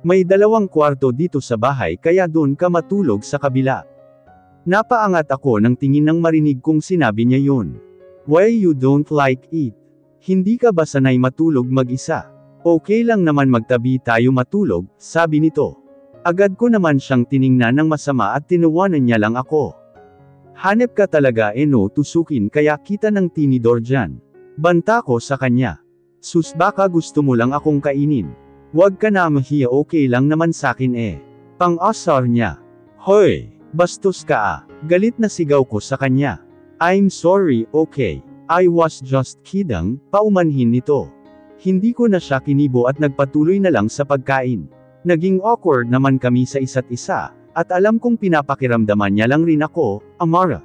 May 2 kwarto dito sa bahay kaya doon ka matulog sa kabila. Napaangat ako ng tingin nang marinig kong sinabi niya yun. Why you don't like it? Hindi ka ba sanay matulog mag-isa? Okay lang naman magtabi tayo matulog, sabi nito. Agad ko naman siyang tiningnan ng masama at tinawanan niya lang ako. Hanep ka talaga no tusukin kaya kita ng tinidor dyan. Banta ko sa kanya. Sus baka gusto mo lang akong kainin. Huwag ka na mahiya okay lang naman sakin Pang-asar niya. Hoy, bastos ka Galit na sigaw ko sa kanya. I'm sorry, okay. I was just kidding, paumanhin nito. Hindi ko na siya kinibo at nagpatuloy na lang sa pagkain. Naging awkward naman kami sa isa't isa. At alam kong pinapakiramdaman niya lang rin ako, Amara.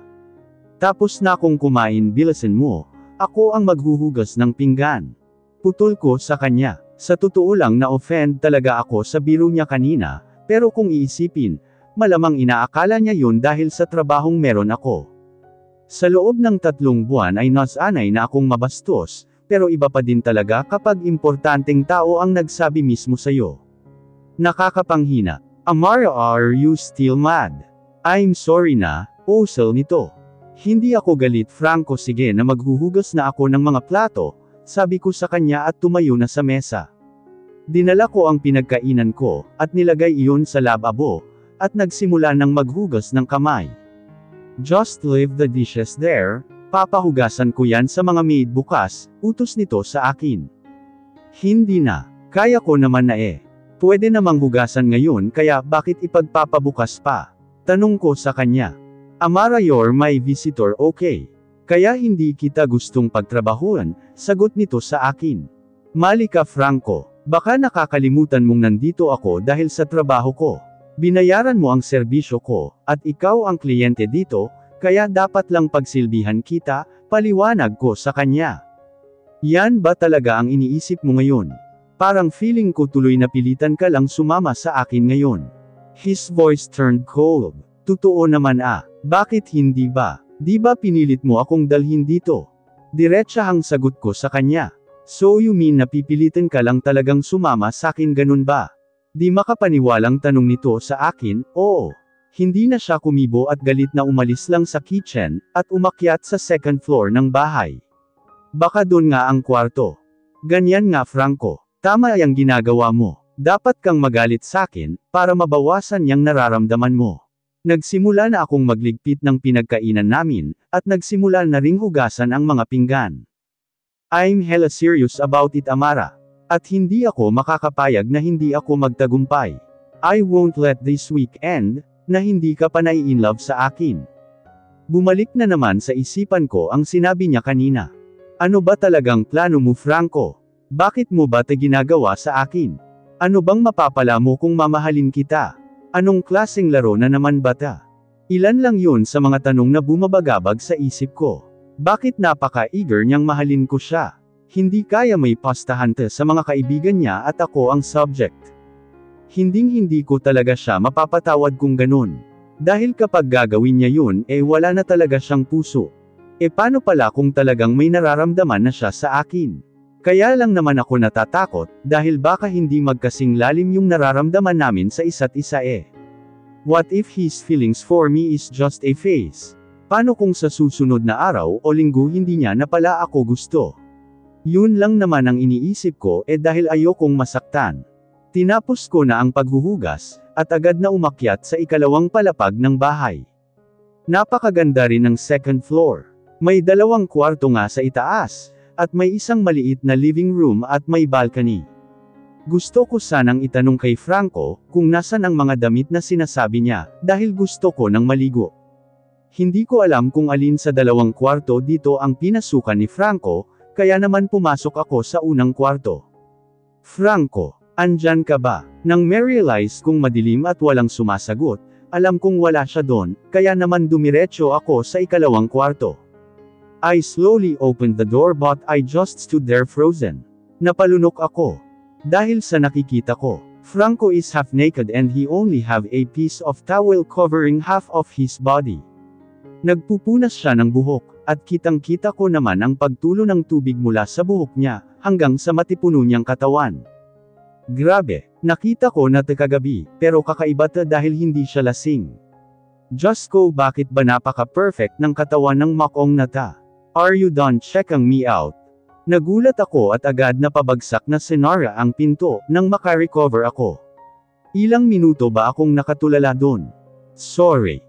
Tapos na akong kumain bilisan mo, ako ang maghuhugas ng pinggan. Putol ko sa kanya. Sa totoo lang na-offend talaga ako sa biro niya kanina, pero kung iisipin, malamang inaakala niya yun dahil sa trabahong meron ako. Sa loob ng 3 buwan ay nasanay na akong mabastos, pero iba pa din talaga kapag importanteng tao ang nagsabi mismo sa'yo. Nakakapanghina. Amara, are you still mad? I'm sorry na, osel nito. Hindi ako galit Franco sige na maghuhugas na ako ng mga plato, sabi ko sa kanya at tumayo na sa mesa. Dinala ko ang pinagkainan ko, at nilagay iyon sa lababo, at nagsimula ng maghugas ng kamay. Just leave the dishes there, papahugasan ko yan sa mga maid bukas, utos nito sa akin. Hindi na, kaya ko naman na Pwede namang hugasan ngayon kaya bakit ipagpapabukas pa? Tanong ko sa kanya. Amara you're my visitor okay? Kaya hindi kita gustong pagtrabahuan, sagot nito sa akin. Mali ka Franco, baka nakakalimutan mong nandito ako dahil sa trabaho ko. Binayaran mo ang serbisyo ko, at ikaw ang kliyente dito, kaya dapat lang pagsilbihan kita, paliwanag ko sa kanya. Yan ba talaga ang iniisip mo ngayon? Parang feeling ko tuloy na pilitan ka lang sumama sa akin ngayon. His voice turned cold. Totoo naman bakit hindi ba? Di ba pinilit mo akong dalhin dito? Diretsahang sagot ko sa kanya. So you mean na pipilitan ka lang talagang sumama sa akin ganun ba? Di makapaniwalang tanong nito sa akin, oo. Hindi na siya kumibo at galit na umalis lang sa kitchen, at umakyat sa 2nd floor ng bahay. Baka doon nga ang kwarto. Ganyan nga Franco. Tama ang ginagawa mo. Dapat kang magalit sakin, para mabawasan yang nararamdaman mo. Nagsimula na akong magligpit ng pinagkainan namin, at nagsimula na ring hugasan ang mga pinggan. I'm hella serious about it Amara. At hindi ako makakapayag na hindi ako magtagumpay. I won't let this week end, na hindi ka pa nai-inlove sa akin. Bumalik na naman sa isipan ko ang sinabi niya kanina. Ano ba talagang plano mo Franco? Bakit mo ba ginagawa sa akin? Ano bang mapapala mo kung mamahalin kita? Anong klaseng laro na naman ba ta? Ilan lang yun sa mga tanong na bumabagabag sa isip ko. Bakit napaka-eager niyang mahalin ko siya? Hindi kaya may pastahan sa mga kaibigan niya at ako ang subject. Hinding-hindi ko talaga siya mapapatawad kung ganun. Dahil kapag gagawin niya yun wala na talaga siyang puso. Paano pala kung talagang may nararamdaman na siya sa akin? Kaya lang naman ako natatakot, dahil baka hindi magkasing lalim yung nararamdaman namin sa isa't isa What if his feelings for me is just a phase? Paano kung sa susunod na araw o linggo hindi niya na pala ako gusto? Yun lang naman ang iniisip ko dahil ayokong masaktan. Tinapos ko na ang paghuhugas, at agad na umakyat sa ikalawang palapag ng bahay. Napakaganda rin ng 2nd floor. May 2 kwarto nga sa itaas. At may isang maliit na living room at may balcony. Gusto ko sanang itanong kay Franco, kung nasan ang mga damit na sinasabi niya, dahil gusto ko ng maligo. Hindi ko alam kung alin sa 2 kwarto dito ang pinasukan ni Franco, kaya naman pumasok ako sa unang kwarto. Franco, andyan ka ba? Nang ma-realize kong madilim at walang sumasagot, alam kong wala siya doon, kaya naman dumiretso ako sa ikalawang kwarto. I slowly opened the door but I just stood there frozen. Napalunok ako. Dahil sa nakikita ko, Franco is half naked and he only have a piece of towel covering half of his body. Nagpupunas siya ng buhok, at kitang-kita ko naman ang pagtulo ng tubig mula sa buhok niya, hanggang sa matipuno niyang katawan. Grabe, nakita ko na kagabi, pero kakaiba dahil hindi siya lasing. Diyos ko, bakit ba napaka-perfect ng katawan ng makong na ta? Are you done checking me out? Nagulat ako at agad na pabagsak na sinara ang pinto, nang makarecover ako. Ilang minuto ba akong nakatulala doon? Sorry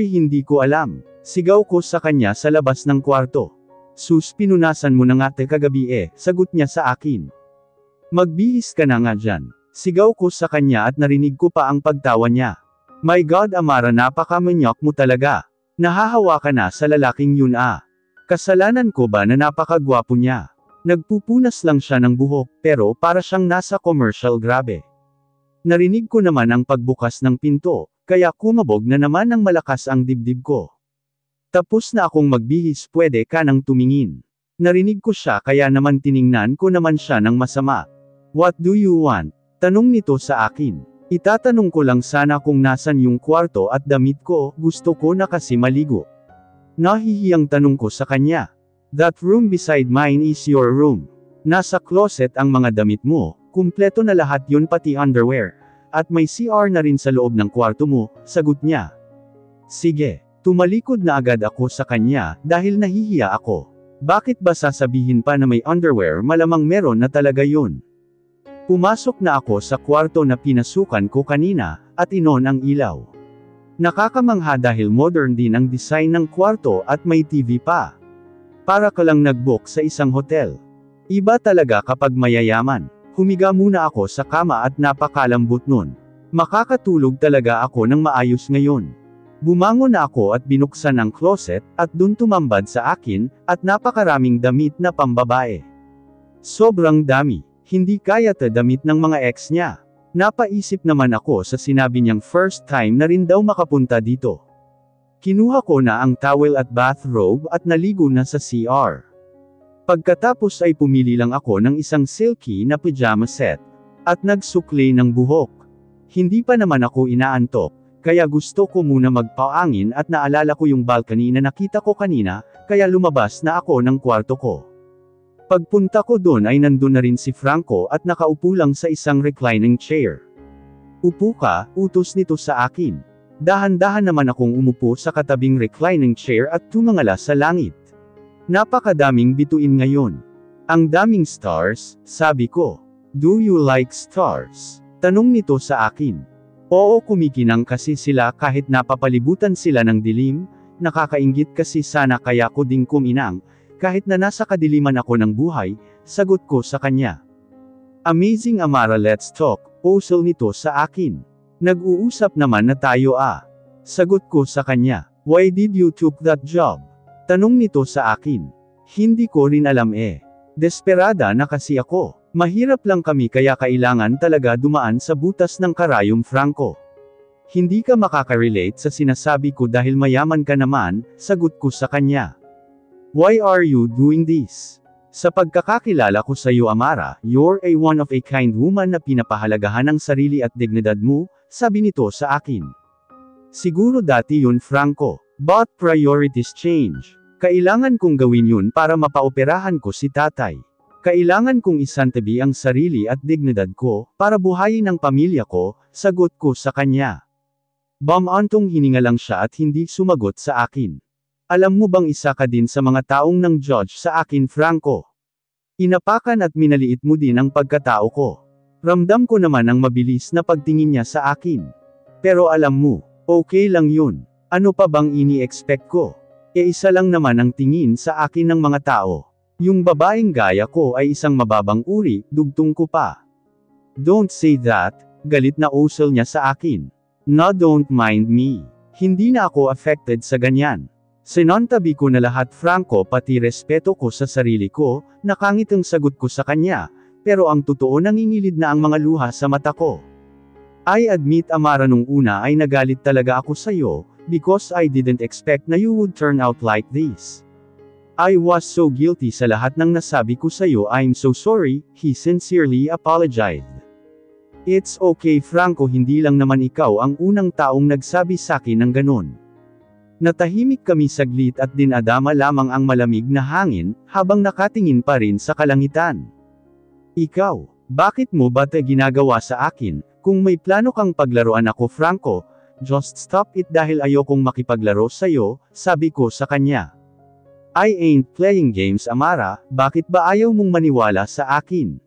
hindi ko alam. Sigaw ko sa kanya sa labas ng kwarto. Sus, pinunasan mo na nga kagabi sagot niya sa akin. Magbihis ka na nga dyan. Sigaw ko sa kanya at narinig ko pa ang pagtawa niya. My God Amara, napaka-manyak mo talaga. Nahahawa ka na sa lalaking yun Kasalanan ko ba na napakagwapo niya? Nagpupunas lang siya ng buhok, pero para siyang nasa commercial, grabe. Narinig ko naman ang pagbukas ng pinto, kaya kumabog na naman ng malakas ang dibdib ko. Tapos na akong magbihis, pwede ka nang tumingin. Narinig ko siya kaya naman tiningnan ko naman siya ng masama. What do you want? Tanong nito sa akin. Itatanong ko lang sana kung nasan yung kwarto at damit ko, gusto ko na kasi maligo. Nahihiyang tanong ko sa kanya. That room beside mine is your room. Nasa closet ang mga damit mo, kumpleto na lahat yun pati underwear. At may CR na rin sa loob ng kwarto mo, sagot niya. Sige, tumalikod na agad ako sa kanya, dahil nahihiya ako. Bakit ba sasabihin pa na may underwear, malamang meron na talaga yun. Pumasok na ako sa kwarto na pinasukan ko kanina, at inon ang ilaw. Nakakamangha dahil modern din ang design ng kwarto at may TV pa. Para ka lang nag-book sa isang hotel. Iba talaga kapag mayayaman. Humiga muna ako sa kama at napakalambot nun. Makakatulog talaga ako ng maayos ngayon. Bumangon na ako at binuksan ang closet, at dun tumambad sa akin, at napakaraming damit na pambabae. Sobrang dami. Hindi kaya damit ng mga ex niya. Napaisip naman ako sa sinabi niyang first time na rin daw makapunta dito. Kinuha ko na ang towel at bathrobe at naligo na sa CR. Pagkatapos ay pumili lang ako ng isang silky na pajama set. At nagsukli ng buhok. Hindi pa naman ako inaantok, kaya gusto ko muna magpaangin at naalala ko yung balcony na nakita ko kanina, kaya lumabas na ako ng kwarto ko. Pagpunta ko doon ay nandun na rin si Franco at nakaupo lang sa isang reclining chair. Upo ka, utos nito sa akin. Dahan-dahan naman akong umupo sa katabing reclining chair at tumingala sa langit. Napakadaming bituin ngayon. Ang daming stars, sabi ko. Do you like stars? Tanong nito sa akin. Oo, kumikinang kasi sila kahit napapalibutan sila ng dilim, nakakainggit kasi sana kaya ko ding kuminang, kahit na nasa kadiliman ako ng buhay, sagot ko sa kanya. Amazing Amara, let's talk, puzzle nito sa akin. Nag-uusap naman na tayo Sagot ko sa kanya. Why did you took that job? Tanong nito sa akin. Hindi ko rin alam Desperada na kasi ako. Mahirap lang kami kaya kailangan talaga dumaan sa butas ng karayom, Franco. Hindi ka makaka-relate sa sinasabi ko dahil mayaman ka naman, sagot ko sa kanya. Why are you doing this? Sa pagkakakilala ko sa iyo, Amara, you're a one-of-a-kind woman na pinapahalagahan ang sarili at dignidad mo, sabi nito sa akin. Siguro dati yun, Franco. But priorities change. Kailangan kong gawin yun para mapaoperahan ko si tatay. Kailangan kong isantabi ang sarili at dignidad ko, para buhayin ang pamilya ko, sagot ko sa kanya. Bamantong hininga lang siya at hindi sumagot sa akin. Alam mo bang isa ka din sa mga taong nang judge sa akin, Franco? Inapakan at minaliit mo din ang pagkatao ko. Ramdam ko naman ang mabilis na pagtingin niya sa akin. Pero alam mo, okay lang yun. Ano pa bang ini-expect ko? Isa lang naman ang tingin sa akin ng mga tao. Yung babaeng gaya ko ay isang mababang uri, dugtong ko pa. Don't say that, galit na usal niya sa akin. No, don't mind me. Hindi na ako affected sa ganyan. Sinantabi ko na lahat, Franco, pati respeto ko sa sarili ko, nakangit ang sagot ko sa kanya, pero ang totoo nangingilid na ang mga luha sa mata ko. I admit, Amara, nung una ay nagalit talaga ako sa'yo, because I didn't expect na you would turn out like this. I was so guilty sa lahat ng nasabi ko sa'yo. I'm so sorry, he sincerely apologized. It's okay, Franco, hindi lang naman ikaw ang unang taong nagsabi sa'kin ng ganon. Natahimik kami saglit at dinadama lamang ang malamig na hangin, habang nakatingin pa rin sa kalangitan. Ikaw, Bakit mo ba ginagawa sa akin? Kung may plano kang paglaruan ako Franco, just stop it dahil ayokong makipaglaro sa'yo, sabi ko sa kanya. I ain't playing games Amara, bakit ba ayaw mong maniwala sa akin?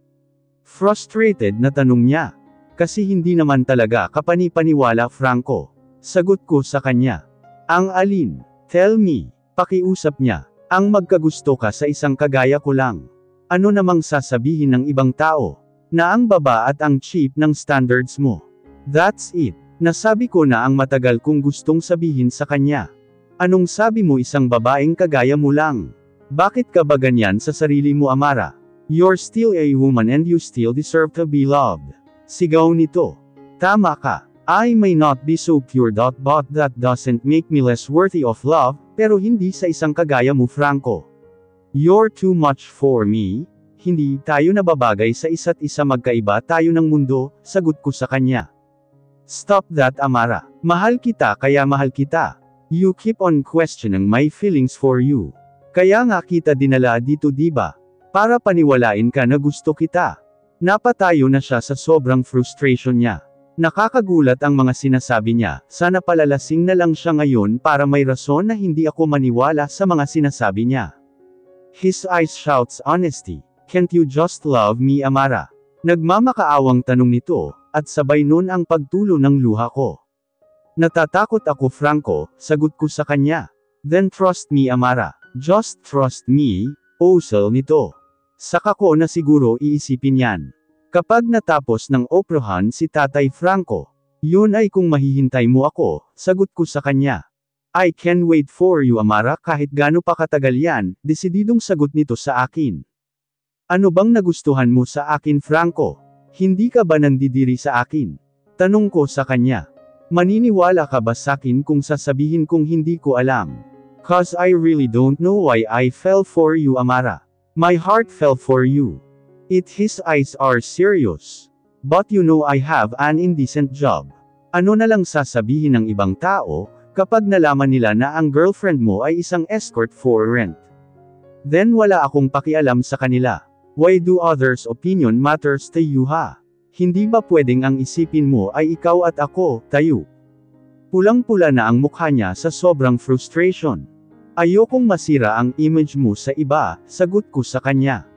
Frustrated na tanong niya. Kasi hindi naman talaga kapani-paniwala Franco. Sagot ko sa kanya. Ang alin? Tell me. Pakiusap niya. Ang magkagusto ka sa isang kagaya ko lang. Ano namang sasabihin ng ibang tao? Na ang baba at ang cheap ng standards mo. That's it. Nasabi ko na ang matagal kong gustong sabihin sa kanya. Anong sabi mo isang babaeng kagaya mo lang? Bakit ka ba ganyan sa sarili mo Amara? You're still a woman and you still deserve to be loved. Sigaw nito. Tama ka. I may not be so pure but that doesn't make me less worthy of love, pero hindi sa isang kagaya mo Franco. You're too much for me. Hindi tayo nababagay sa isa't isa magkaiba tayo ng mundo, sagot ko sa kanya. Stop that Amara. Mahal kita kaya mahal kita. You keep on questioning my feelings for you. Kaya nga kita dinala dito diba? Para paniwalain ka na gusto kita. Napatayo na siya sa sobrang frustration niya. Nakakagulat ang mga sinasabi niya, sana palalasing na lang siya ngayon para may rason na hindi ako maniwala sa mga sinasabi niya. His eyes shouts honesty. Can't you just love me Amara? Nagmamakaawang tanong nito, at sabay nun ang pagtulo ng luha ko. Natatakot ako Franco, sagot ko sa kanya. Then trust me Amara. Just trust me, osel nito. Saka ko na siguro iisipin yan. Kapag natapos ng oprahan si Tatay Franco, yun ay kung mahihintay mo ako, sagot ko sa kanya. I can wait for you Amara kahit gaano pa katagal yan, desididong sagot nito sa akin. Ano bang nagustuhan mo sa akin Franco? Hindi ka ba nandidiri sa akin? Tanong ko sa kanya. Maniniwala ka ba sa akin kung sasabihin kong hindi ko alam? Cause I really don't know why I fell for you Amara. My heart fell for you. His eyes are serious. But you know I have an indecent job. Ano na lang sasabihin ng ibang tao, kapag nalaman nila na ang girlfriend mo ay isang escort for rent? Then wala akong pakialam sa kanila. Why do others' opinion matters to you ha? Hindi ba pwedeng ang isipin mo ay ikaw at ako, tayo? Pulang-pula na ang mukha niya sa sobrang frustration. Ayokong masira ang image mo sa iba, sagot ko sa kanya.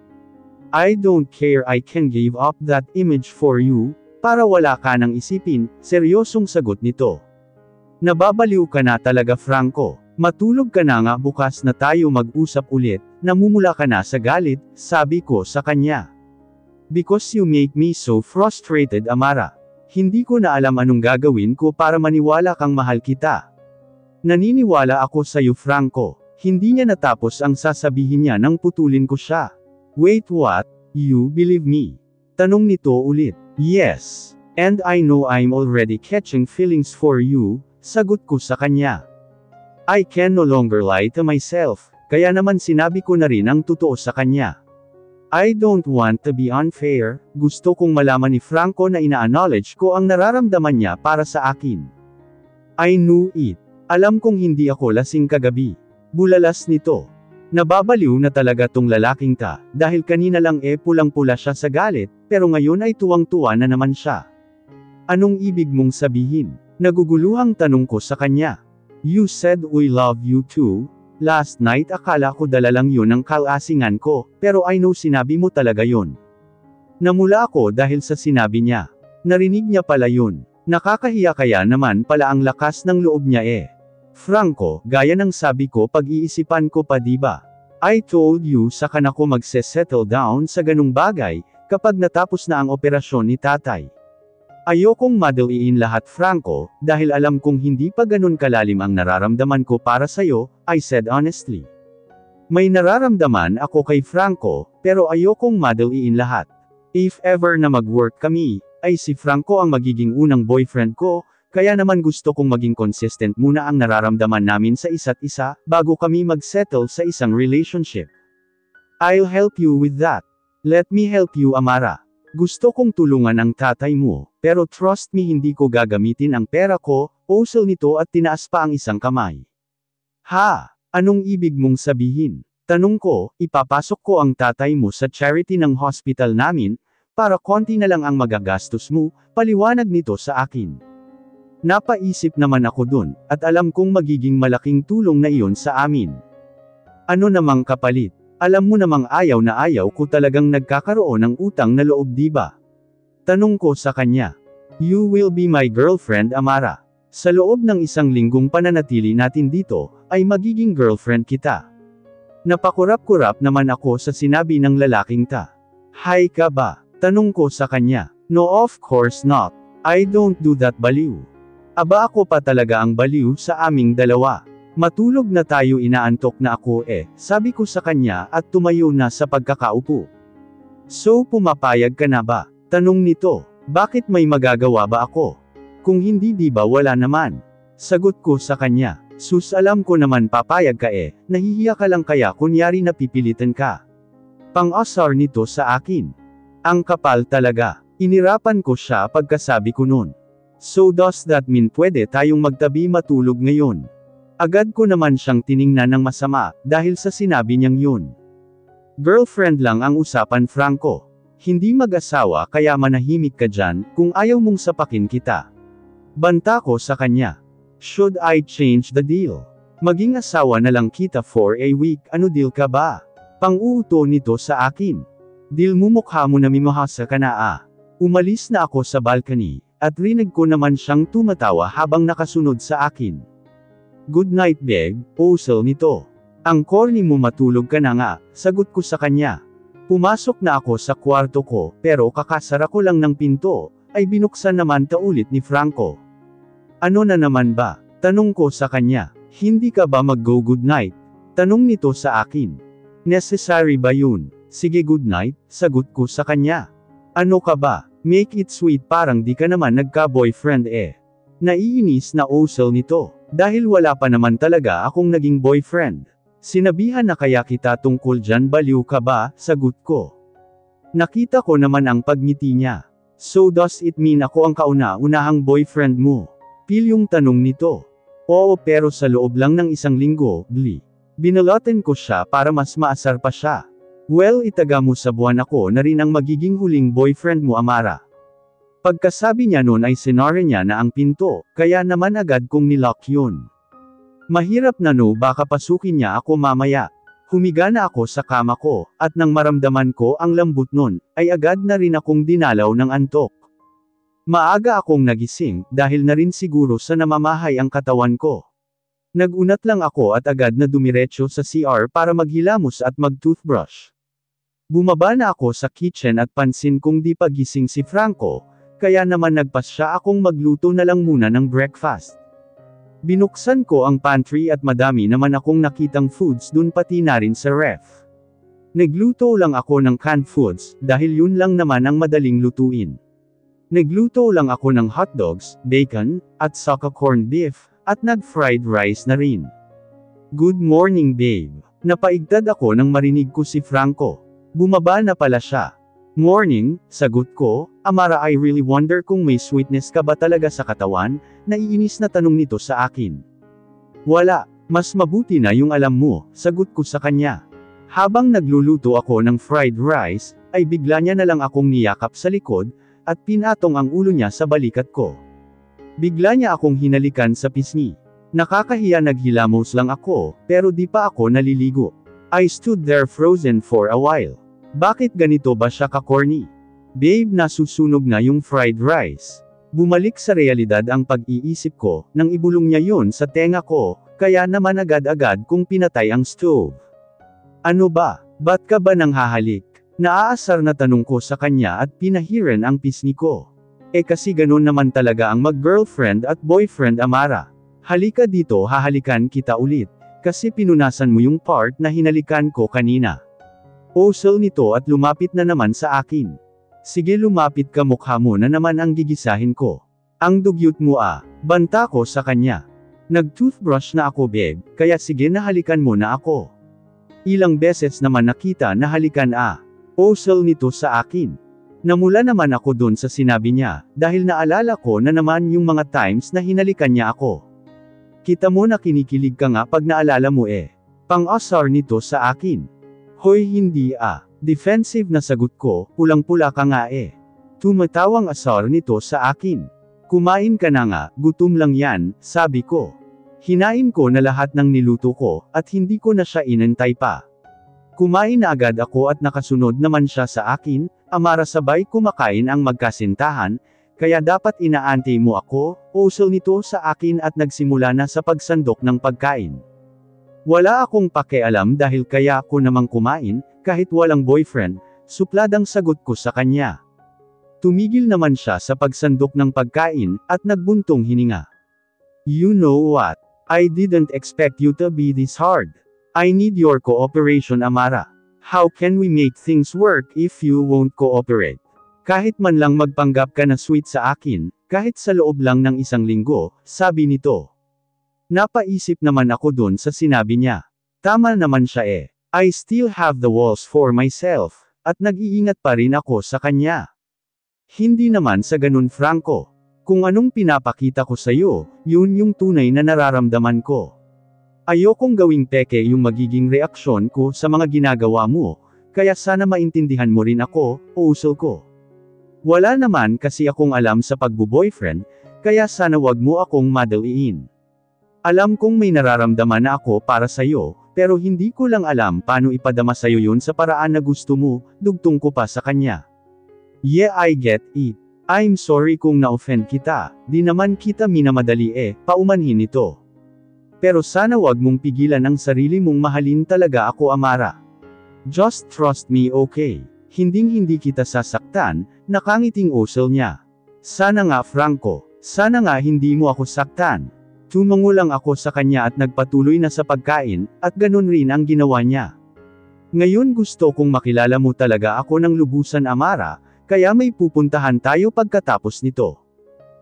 I don't care I can give up that image for you, para wala ka nang isipin, seryosong sagot nito. Nababaliw ka na talaga Franco. Matulog ka na nga bukas na tayo mag-usap ulit, namumula ka na sa galit, sabi ko sa kanya. Because you make me so frustrated Amara. Hindi ko na alam anong gagawin ko para maniwala kang mahal kita. Naniniwala ako sa'yo Franco. Hindi niya natapos ang sasabihin niya nang putulin ko siya. Wait what? You believe me? Tanong nito ulit. Yes. And I know I'm already catching feelings for you, sagot ko sa kanya. I can no longer lie to myself, kaya naman sinabi ko na rin ang totoo sa kanya. I don't want to be unfair, gusto kong malaman ni Franco na ina-acknowledge ko ang nararamdaman niya para sa akin. I knew it. Alam kong hindi ako lasing kagabi. Bulalas nito. Nababaliw na talaga tong lalaking ta, dahil kanina lang pulang-pula siya sa galit, pero ngayon ay tuwang-tuwa na naman siya. Anong ibig mong sabihin? Naguguluhang tanong ko sa kanya. You said we love you too. Last night akala ko dala lang yun ang kalasingan ko, pero I know sinabi mo talaga yun. Namula ako dahil sa sinabi niya. Narinig niya pala yun. Nakakahiya kaya naman pala ang lakas ng loob niya Franco, gaya ng sabi ko pag-iisipan ko pa diba? I told you saka na ko magse-settle down sa ganung bagay, kapag natapos na ang operasyon ni tatay. Ayokong madaliin lahat Franco, dahil alam kong hindi pa ganun kalalim ang nararamdaman ko para sa'yo, I said honestly. May nararamdaman ako kay Franco, pero ayokong madaliin lahat. If ever na mag-work kami, ay si Franco ang magiging unang boyfriend ko, kaya naman gusto kong maging consistent muna ang nararamdaman namin sa isa't isa, bago kami mag-settle sa isang relationship. I'll help you with that. Let me help you Amara. Gusto kong tulungan ang tatay mo, pero trust me hindi ko gagamitin ang pera ko, osel nito at tinaas pa ang isang kamay. Ha? Anong ibig mong sabihin? Tanong ko, ipapasok ko ang tatay mo sa charity ng hospital namin, para konti na lang ang magagastos mo, paliwanag nito sa akin. Napaisip naman ako dun, at alam kong magiging malaking tulong na iyon sa amin. Ano namang kapalit? Alam mo namang ayaw na ayaw ko talagang nagkakaroon ng utang na loob, diba? Tanong ko sa kanya. You will be my girlfriend, Amara. Sa loob ng 1 linggong pananatili natin dito, ay magiging girlfriend kita. Napakurap-kurap naman ako sa sinabi ng lalaking ta. Hi ka ba? Tanong ko sa kanya. No, of course not. I don't do that, baliw. Aba, ako pa talaga ang baliw sa aming dalawa. Matulog na tayo, inaantok na ako sabi ko sa kanya at tumayo na sa pagkakaupo. So pumapayag ka na ba? Tanong nito, bakit may magagawa ba ako? Kung hindi, di ba wala naman? Sagot ko sa kanya, sus, alam ko naman papayag ka nahihiya ka lang kaya kunyari napipilitan ka. Pang-asar nito sa akin. Ang kapal talaga. Inirapan ko siya pagkasabi ko nun. So does that mean pwede tayong magtabi matulog ngayon? Agad ko naman siyang tiningnan ng masama, dahil sa sinabi niyang yun. Girlfriend lang ang usapan, Franco. Hindi mag-asawa, kaya manahimik ka dyan, kung ayaw mong sapakin kita. Banta ko sa kanya. Should I change the deal? Maging asawa na lang kita for a week, ano deal ka ba? Pang-uuto nito sa akin. Deal mo, mukha mo na mimahasa ka na Umalis na ako sa balcony, at rinig ko naman siyang tumatawa habang nakasunod sa akin. Good night, babe, osel nito. Ang corny mo, matulog ka na nga, sagot ko sa kanya. Pumasok na ako sa kwarto ko, pero kakasara ko lang ng pinto, ay binuksan naman ulit ni Franco. Ano na naman ba? Tanong ko sa kanya. Hindi ka ba mag-go good night? Tanong nito sa akin. Necessary ba yun? Sige, good night, sagot ko sa kanya. Ano ka ba? Make it sweet, parang di ka naman nagka-boyfriend Naiinis na osel nito, dahil wala pa naman talaga akong naging boyfriend. Sinabihan na kaya kita tungkol dyan, baliw ka ba, sagot ko. Nakita ko naman ang pagngiti niya. So does it mean ako ang kauna-unahang boyfriend mo? Pilyong tanong nito. Oo, pero sa loob lang ng 1 linggo, bli. Binaloten ko siya para mas maasar pa siya. Well, itaga mo sa buwan ako na rin ang magiging huling boyfriend mo, Amara. Pagkasabi niya nun ay sinara niya na ang pinto, kaya naman agad kong nilock yun. Mahirap na no, baka pasukin niya ako mamaya. Humiga na ako sa kama ko, at nang maramdaman ko ang lambot nun, ay agad na rin akong dinalaw ng antok. Maaga akong nagising, dahil na rin siguro sa namamahay ang katawan ko. Nagunat lang ako at agad na dumiretso sa CR para maghilamos at mag-toothbrush. Bumaba na ako sa kitchen at pansin kong di pa gising si Franco, kaya naman nagpasya akong magluto na lang muna ng breakfast. Binuksan ko ang pantry at madami naman akong nakitang foods dun, pati na rin sa ref. Nagluto lang ako ng canned foods, dahil yun lang naman ang madaling lutuin. Nagluto lang ako ng hotdogs, bacon, at saka corned beef, at nag-fried rice na rin. Good morning, babe. Napaigtad ako nang marinig ko si Franco. Bumaba na pala siya. Morning, sagot ko. Amara, I really wonder kung may sweetness ka ba talaga sa katawan, naiinis na tanong nito sa akin. Wala, mas mabuti na yung alam mo, sagot ko sa kanya. Habang nagluluto ako ng fried rice, ay bigla niya na lang akong niyakap sa likod, at pinatong ang ulo niya sa balikat ko. Bigla niya akong hinalikan sa pisngi. Nakakahiya, naghilamos lang ako, pero di pa ako naliligo. I stood there frozen for a while. Bakit ganito ba siya ka-corny? Babe, nasusunog na yung fried rice. Bumalik sa realidad ang pag-iisip ko, nang ibulong niya yun sa tenga ko, kaya naman agad-agad kong pinatay ang stove. Ano ba? Ba't ka ba nang hahalik? Naaasar na tanong ko sa kanya at pinahiran ang pisngi ko. Kasi ganun naman talaga ang mag-girlfriend at boyfriend, Amara. Halika dito, hahalikan kita ulit. Kasi pinunasan mo yung part na hinalikan ko kanina. Osel nito at lumapit na naman sa akin. Sige, lumapit ka, mukha mo na naman ang gigisahin ko. Ang dugyot mo banta ko sa kanya. Nag-toothbrush na ako, babe, kaya sige na halikan mo na ako. Ilang beses naman nakita na halikan Osel nito sa akin. Namula naman ako dun sa sinabi niya, dahil naalala ko na naman yung mga times na hinalikan niya ako. Kita mo na kinikilig ka nga pag naalala mo Pang-asar nito sa akin. Hoy, hindi Defensive na sagot ko, pulang-pula ka nga eh. Tumatawang asar nito sa akin. Kumain ka na nga, gutom lang yan, sabi ko. Hinain ko na lahat ng niluto ko, at hindi ko na siya inantay pa. Kumain na agad ako at nakasunod naman siya sa akin, Amara sabay kumakain ang magkasintahan, kaya dapat inaantay mo ako, usul nito sa akin at nagsimula na sa pagsandok ng pagkain. Wala akong pakialam dahil kaya ako namang kumain, kahit walang boyfriend, supladang sagot ko sa kanya. Tumigil naman siya sa pagsandok ng pagkain, at nagbuntong hininga. You know what? I didn't expect you to be this hard. I need your cooperation, Amara. How can we make things work if you won't cooperate? Kahit man lang magpanggap ka na sweet sa akin, kahit sa loob lang ng isang linggo, sabi nito. Napaisip naman ako dun sa sinabi niya. Tama naman siya eh. I still have the walls for myself, at nag-iingat pa rin ako sa kanya. Hindi naman sa ganun Franco. Kung anong pinapakita ko sa'yo, yun yung tunay na nararamdaman ko. Ayokong gawing peke yung magiging reaksyon ko sa mga ginagawa mo, kaya sana maintindihan mo rin ako, usul ko. Wala naman kasi akong alam sa pagbo-boyfriend, kaya sana wag mo akong madaliin. Alam kong may nararamdaman na ako para sa'yo, pero hindi ko lang alam paano ipadama sa'yo yun sa paraan na gusto mo, dugtong ko pa sa kanya. Yeah, I get it. I'm sorry kung na-offend kita, di naman kita minamadali eh, paumanhin ito. Pero sana wag mong pigilan ang sarili mong mahalin talaga ako, Amara. Just trust me, okay? Hinding-hindi kita sasaktan, nakangiting usul niya. Sana nga Franco, sana nga hindi mo ako saktan. Tumango lang ako sa kanya at nagpatuloy na sa pagkain, at ganun rin ang ginawa niya. Ngayon gusto kong makilala mo talaga ako ng lubusan, Amara, kaya may pupuntahan tayo pagkatapos nito.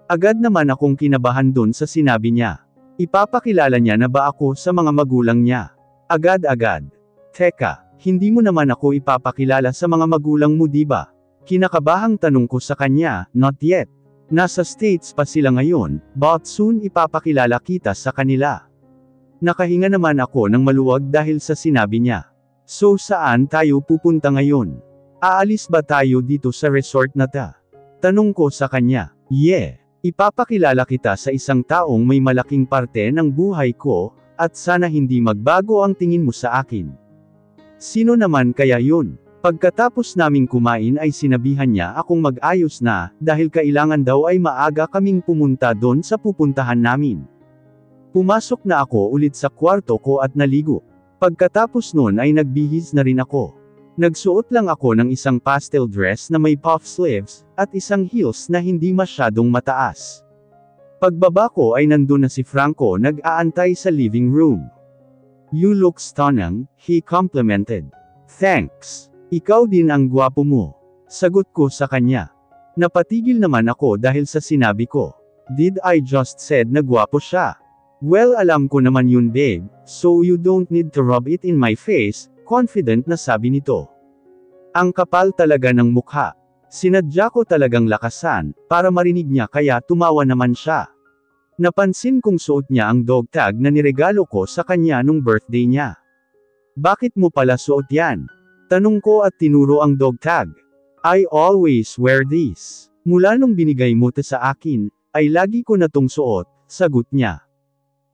Agad naman akong kinabahan dun sa sinabi niya. Ipapakilala niya na ba ako sa mga magulang niya? Agad-agad. Teka, hindi mo naman ako ipapakilala sa mga magulang mo, diba? Kinakabahang tanong ko sa kanya, not yet. Nasa States pa sila ngayon, but soon ipapakilala kita sa kanila. Nakahinga naman ako ng maluwag dahil sa sinabi niya. So saan tayo pupunta ngayon? Aalis ba tayo dito sa resort na ta? Tanong ko sa kanya. Yeah. Ipapakilala kita sa isang taong may malaking parte ng buhay ko, at sana hindi magbago ang tingin mo sa akin. Sino naman kaya yun? Pagkatapos naming kumain ay sinabihan niya akong mag-ayos na, dahil kailangan daw ay maaga kaming pumunta doon sa pupuntahan namin. Pumasok na ako ulit sa kwarto ko at naligo. Pagkatapos nun ay nagbihis na rin ako. Nagsuot lang ako ng isang pastel dress na may puff sleeves, at isang heels na hindi masyadong mataas. Pagbaba ko ay nandun na si Franco nag-aantay sa living room. You look stunning, he complimented. Thanks. Ikaw din ang gwapo mo. Sagot ko sa kanya. Napatigil naman ako dahil sa sinabi ko. Did I just said na gwapo siya? Well, alam ko naman yun, babe, so you don't need to rub it in my face. Confident na sabi nito. Ang kapal talaga ng mukha. Sinadya ko talagang lakasan, para marinig niya kaya tumawa naman siya. Napansin kong suot niya ang dog tag na niregalo ko sa kanya nung birthday niya. Bakit mo pala suot yan? Tanong ko at tinuro ang dog tag. I always wear this. Mula nung binigay mo to sa akin, ay lagi ko na tong suot, sagot niya.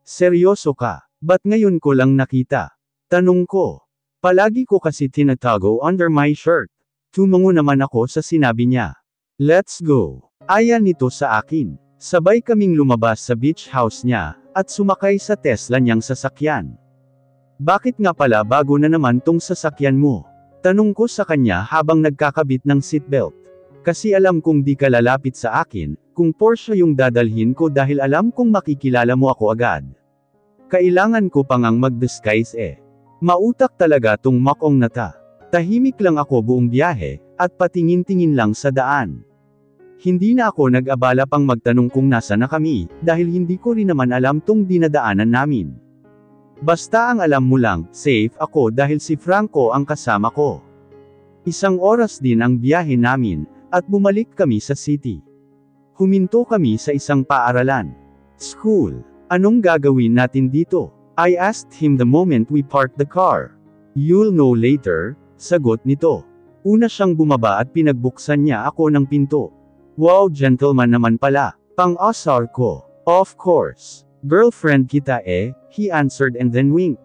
Seryoso ka? Ba't ngayon ko lang nakita? Tanong ko. Palagi ko kasi tinatago under my shirt. Tumango naman ako sa sinabi niya. Let's go. Aya nito sa akin. Sabay kaming lumabas sa beach house niya, at sumakay sa Tesla niyang sasakyan. Bakit nga pala bago na naman tong sasakyan mo? Tanong ko sa kanya habang nagkakabit ng seatbelt. Kasi alam kong di ka lalapit sa akin, kung Porsche yung dadalhin ko dahil alam kong makikilala mo ako agad. Kailangan ko pang ang mag-disguise eh. Mautak talaga tong makong nata. Tahimik lang ako buong biyahe, at patingin-tingin lang sa daan. Hindi na ako nag-abala pang magtanong kung nasa na kami, dahil hindi ko rin naman alam tong dinadaanan namin. Basta ang alam mo lang, safe ako dahil si Franco ang kasama ko. Isang oras din ang biyahe namin, at bumalik kami sa city. Huminto kami sa isang paaralan. School. Anong gagawin natin dito? I asked him the moment we parked the car. You'll know later, sagot nito. Una siyang bumaba at pinagbuksan niya ako ng pinto. Wow, gentleman naman pala. Pang-asar ko. Of course. Girlfriend kita eh, he answered and then winked.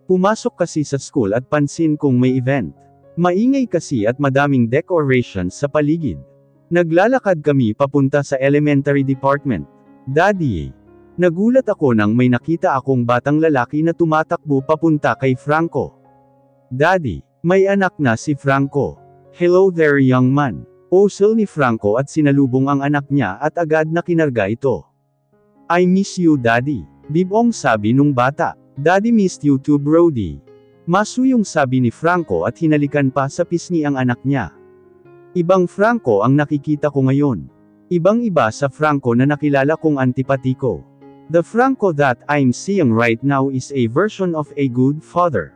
Pumasok kasi sa school at pansin kong may event. Maingay kasi at madaming decorations sa paligid. Naglalakad kami papunta sa elementary department. Daddy. Nagulat ako nang may nakita akong batang lalaki na tumatakbo papunta kay Franco. Daddy. May anak na si Franco. Hello there young man. Osel ni Franco at sinalubong ang anak niya at agad na kinarga ito. I miss you daddy. Bibong sabi nung bata. Daddy missed you too Brody. Masuyong sabi ni Franco at hinalikan pa sa pisngi ang anak niya. Ibang Franco ang nakikita ko ngayon. Ibang-iba sa Franco na nakilala kong antipatiko. The Franco that I'm seeing right now is a version of a good father.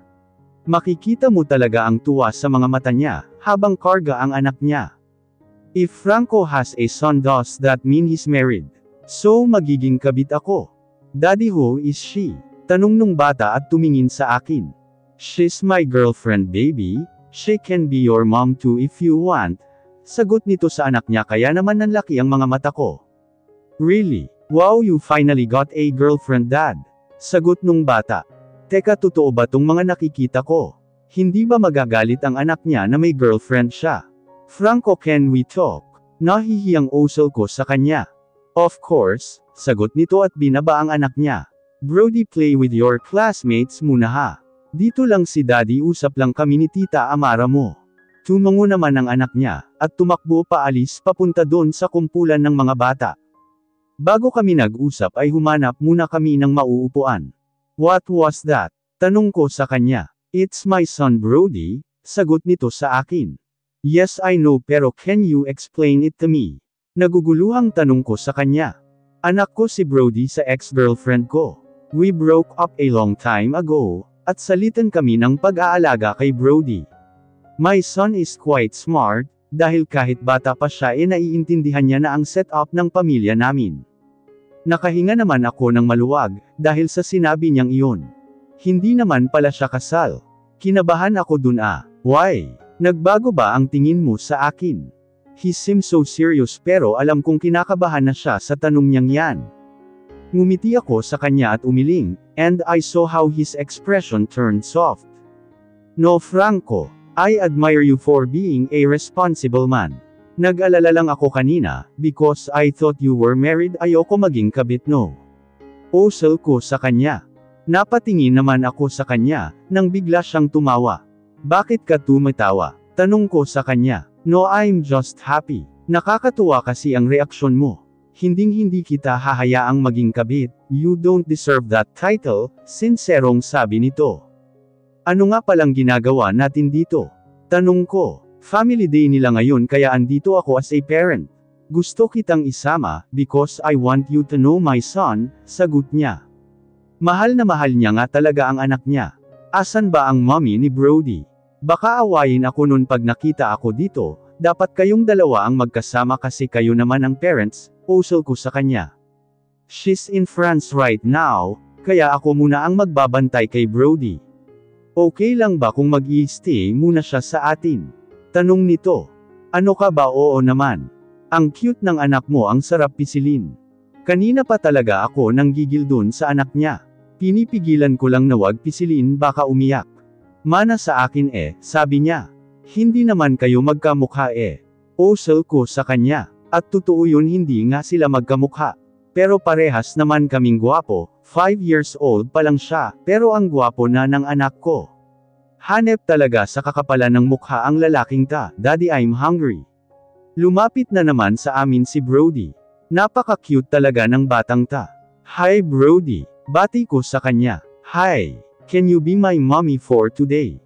Makikita mo talaga ang tuwa sa mga mata niya, habang karga ang anak niya. If Franco has a son does that mean he's married? So magiging kabit ako. Daddy who is she? Tanong nung bata at tumingin sa akin. She's my girlfriend baby, she can be your mom too if you want. Sagot nito sa anak niya kaya naman nanlaki ang mga mata ko. Really? Wow you finally got a girlfriend dad? Sagot nung bata. Teka totoo ba tong mga nakikita ko? Hindi ba magagalit ang anak niya na may girlfriend siya? Franco can we talk? Nahihiyang osel ko sa kanya. Of course, sagot nito at binaba ang anak niya. Brody play with your classmates muna ha. Dito lang si daddy usap lang kami ni tita Amara mo. Tumango naman ang anak niya, at tumakbo paalis papunta doon sa kumpulan ng mga bata. Bago kami nag-usap ay humanap muna kami ng mauupuan. What was that? Tanong ko sa kanya. It's my son Brody, sagot nito sa akin. Yes I know pero can you explain it to me? Naguguluhang tanong ko sa kanya. Anak ko si Brody sa ex-girlfriend ko. We broke up a long time ago, at salitan kami ng pag-aalaga kay Brody. My son is quite smart, dahil kahit bata pa siya naiintindihan niya na ang setup ng pamilya namin. Nakahinga naman ako ng maluwag, dahil sa sinabi niyang iyon. Hindi naman pala siya kasal. Kinabahan ako dun Why? Nagbago ba ang tingin mo sa akin? He seemed so serious pero alam kong kinakabahan na siya sa tanong niyang yan. Ngumiti ako sa kanya at umiling, and I saw how his expression turned soft. No Franco, I admire you for being a responsible man. Nag-alala lang ako kanina, because I thought you were married ayoko maging kabit no. Osel ko sa kanya. Napatingin naman ako sa kanya, nang bigla siyang tumawa. Bakit ka tumatawa? Tanong ko sa kanya. No I'm just happy. Nakakatuwa kasi ang reaksyon mo. Hinding-hindi kita hahayaang maging kabit, you don't deserve that title, sinserong sabi nito. Ano nga palang ginagawa natin dito? Tanong ko. Family day nila ngayon kaya andito ako as a parent. Gusto kitang isama, because I want you to know my son, sagot niya. Mahal na mahal niya nga talaga ang anak niya. Asan ba ang mommy ni Brody? Baka awayin ako nun pag nakita ako dito, dapat kayong dalawa ang magkasama kasi kayo naman ang parents, osel ko sa kanya. She's in France right now, kaya ako muna ang magbabantay kay Brody. Okay lang ba kung mag-i-stay muna siya sa atin? Tanong nito. Ano ka ba oo naman? Ang cute ng anak mo ang sarap pisilin. Kanina pa talaga ako nang gigil dun sa anak niya. Pinipigilan ko lang na wag pisilin baka umiyak. Mana sa akin sabi niya. Hindi naman kayo magkamukha Osel ko sa kanya. At totoo yun hindi nga sila magkamukha. Pero parehas naman kaming gwapo, 5 years old pa lang siya, pero ang gwapo na ng anak ko. Hanep talaga sa kakapalan ng mukha ang lalaking Daddy I'm hungry. Lumapit na naman sa amin si Brody. Napaka-cute talaga ng batang Hi Brody, bati ko sa kanya. Hi, can you be my mommy for today?